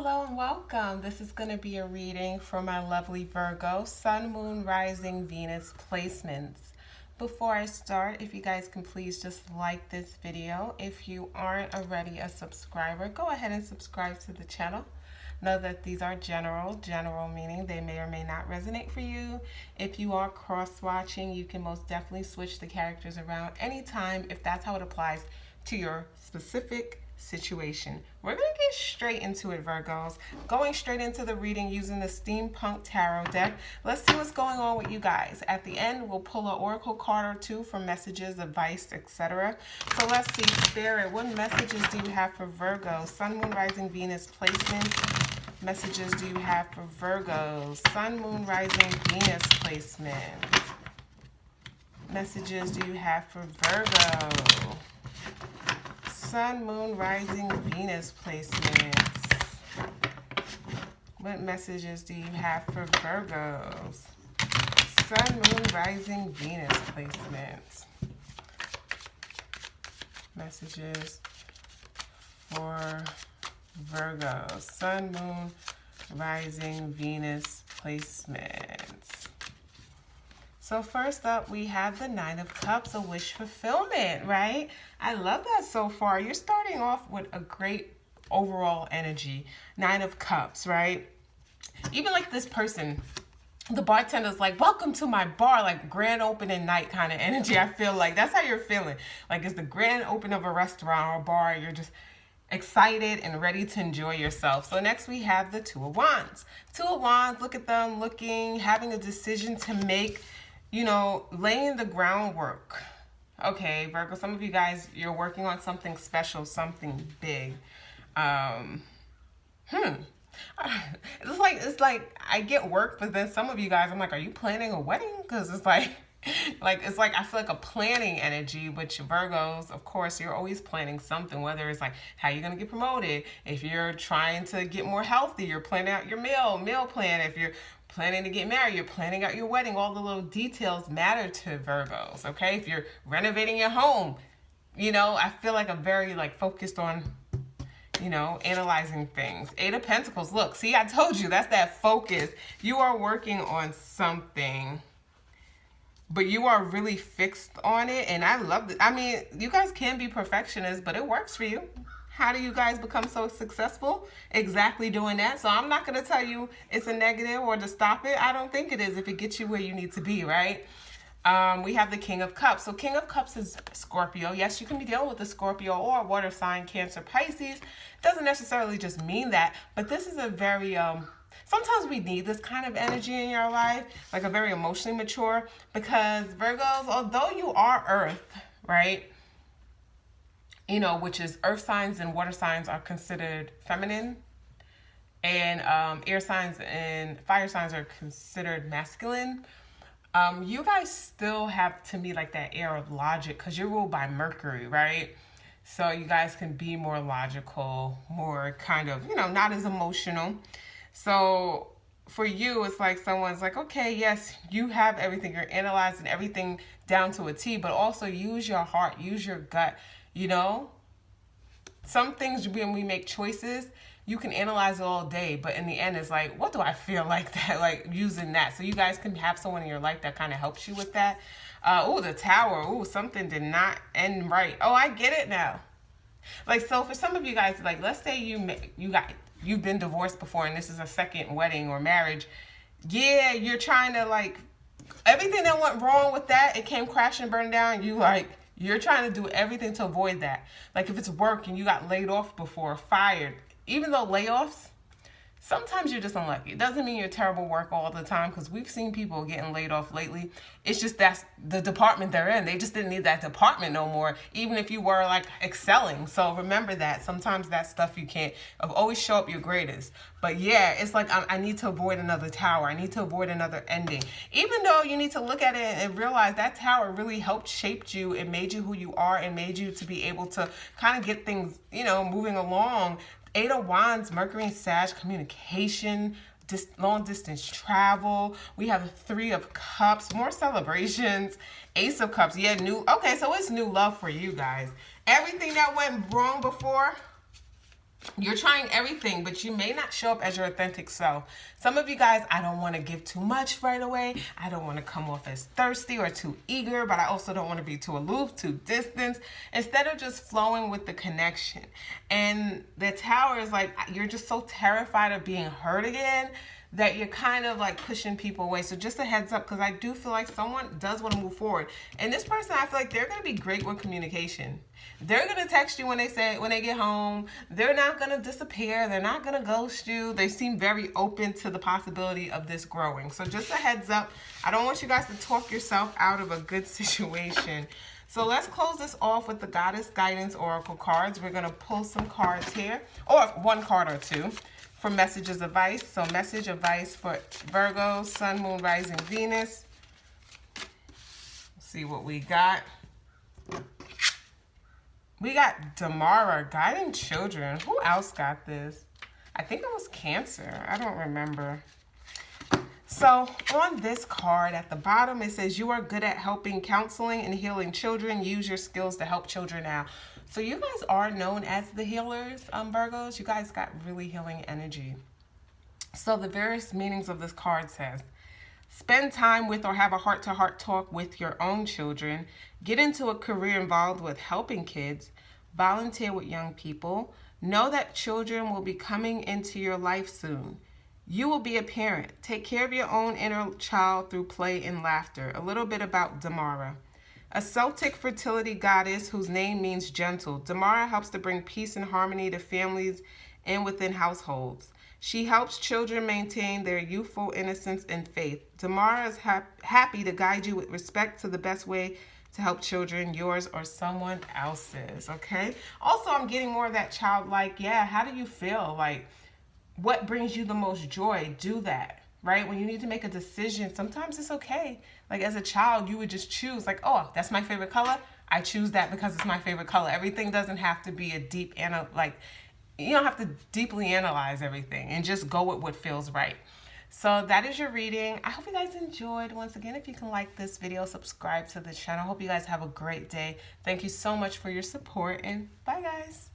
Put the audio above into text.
Hello and welcome. This is going to be a reading for my lovely Virgo, Sun, Moon, Rising, Venus placements. Before I start, if you guys can please just like this video. If you aren't already a subscriber, go ahead and subscribe to the channel. Know that these are general meaning they may or may not resonate for you. If you are cross-watching, you can most definitely switch the characters around anytime if that's how it applies to your specific situation. We're going to get straight into it, Virgos. Going straight into the reading using the Steampunk Tarot deck. Let's see what's going on with you guys. At the end, we'll pull an oracle card or two for messages, advice, etc. So let's see, Spirit, what messages do you have for Virgo? Sun, Moon, Rising, Venus placement. Messages do you have for Virgo? Sun, Moon, Rising, Venus placement. Messages do you have for Virgo? Sun, Moon, Rising, Venus placements. What messages do you have for Virgos? Sun, Moon, Rising, Venus placements. Messages for Virgo. Sun, Moon, Rising, Venus placements. So first up, we have the Nine of Cups, a wish fulfillment, right? I love that so far. You're starting off with a great overall energy. Nine of Cups, right? Even like this person, the bartender's like, welcome to my bar, like grand opening night kind of energy. I feel like that's how you're feeling. Like it's the grand open of a restaurant or a bar. You're just excited and ready to enjoy yourself. So next we have the Two of Wands. Two of Wands, look at them looking, having a decision to make, you know, laying the groundwork. Okay, Virgo, some of you guys, you're working on something special, something big. It's like I get work, but then some of you guys, I'm like, are you planning a wedding? Because it's like I feel like a planning energy, but Virgos, of course, you're always planning something, whether it's like how you're going to get promoted. If you're trying to get more healthy, you're planning out your meal plan. If you're planning to get married, you're planning out your wedding. All the little details matter to Virgos, okay? If you're renovating your home, you know, I feel like I'm very focused on, you know, analyzing things. Eight of Pentacles, look, see, I told you, that's that focus. You are working on something, but you are really fixed on it, and I love it. I mean, you guys can be perfectionists, but it works for you. How do you guys become so successful? Exactly doing that. So I'm not going to tell you it's a negative or to stop it. I don't think it is if it gets you where you need to be, right? We have the King of Cups. So King of Cups is Scorpio. Yes, you can be dealing with a Scorpio or a water sign, Cancer, Pisces. Doesn't necessarily just mean that, but this is a very, sometimes we need this kind of energy in your life, like a very emotionally mature, because Virgos, although you are Earth, right? You know, which is earth signs and water signs are considered feminine, and air signs and fire signs are considered masculine. You guys still have, to me, like that air of logic because you're ruled by Mercury, right? So you guys can be more logical, more kind of, you know, not as emotional. So for you, it's like someone's like, okay, yes, you have everything. You're analyzing everything down to a T, but also use your heart, use your gut. You know, some things when we make choices, you can analyze it all day, but in the end, it's like, what do I feel like that? Like using that. So you guys can have someone in your life that kind of helps you with that. Oh, the Tower. Oh, something did not end right. Oh, I get it now. Like, so for some of you guys, like, let's say you've been divorced before and this is a second wedding or marriage. Yeah, you're trying to everything that went wrong with that, it came crashing and burning down. You're trying to do everything to avoid that. Like if it's work and you got laid off before, fired, even though layoffs, sometimes you're just unlucky. It doesn't mean you're terrible work all the time because we've seen people getting laid off lately. It's just that's the department they're in. They just didn't need that department no more, even if you were like excelling. So remember that. Sometimes that stuff you can't always show up your greatest. But yeah, it's like I need to avoid another tower. I need to avoid another ending. Even though you need to look at it and realize that tower really helped shape you and made you who you are and made you to be able to kind of get things, you know, moving along. Eight of Wands, Mercury and Sag, communication, long distance travel. We have Three of Cups, more celebrations. Ace of Cups, yeah, okay, so it's new love for you guys. Everything that went wrong before, You're trying everything, but you may not show up as your authentic self. Some of you guys, I don't want to give too much right away. I don't want to come off as thirsty or too eager, but I also don't want to be too aloof, too distant. Instead of just flowing with the connection. And the Tower is like, you're just so terrified of being hurt again that you're kind of like pushing people away. So just a heads up, because I do feel like someone does want to move forward. And this person, I feel like they're going to be great with communication. They're going to text you when they get home. They're not going to disappear. They're not going to ghost you. They seem very open to the possibility of this growing. So just a heads up. I don't want you guys to talk yourself out of a good situation. So let's close this off with the Goddess Guidance Oracle cards. We're going to pull some cards here, or one card or two, for messages advice. So message advice for Virgo, Sun, Moon, Rising, Venus. Let's see what we got. We got Damara, guiding children. Who else got this? I think it was Cancer. I don't remember. So on this card at the bottom, it says you are good at helping, counseling, and healing children. Use your skills to help children now. So you guys are known as the healers, Virgos. You guys got really healing energy. So the various meanings of this card says, spend time with or have a heart-to-heart talk with your own children. Get into a career involved with helping kids. Volunteer with young people. Know that children will be coming into your life soon. You will be a parent. Take care of your own inner child through play and laughter. A little bit about Damara. A Celtic fertility goddess whose name means gentle. Damara helps to bring peace and harmony to families and within households. She helps children maintain their youthful innocence and faith. Damara is happy to guide you with respect to the best way to help children, yours or someone else's, okay? Also, I'm getting more of that childlike, yeah, how do you feel? Like, what brings you the most joy? Do that, right? When you need to make a decision, sometimes it's okay. Like as a child, you would just choose like, oh, that's my favorite color. I choose that because it's my favorite color. Everything doesn't have to be a deep, you don't have to deeply analyze everything and just go with what feels right. So that is your reading. I hope you guys enjoyed. Once again, if you can like this video, subscribe to the channel. I hope you guys have a great day. Thank you so much for your support, and bye guys.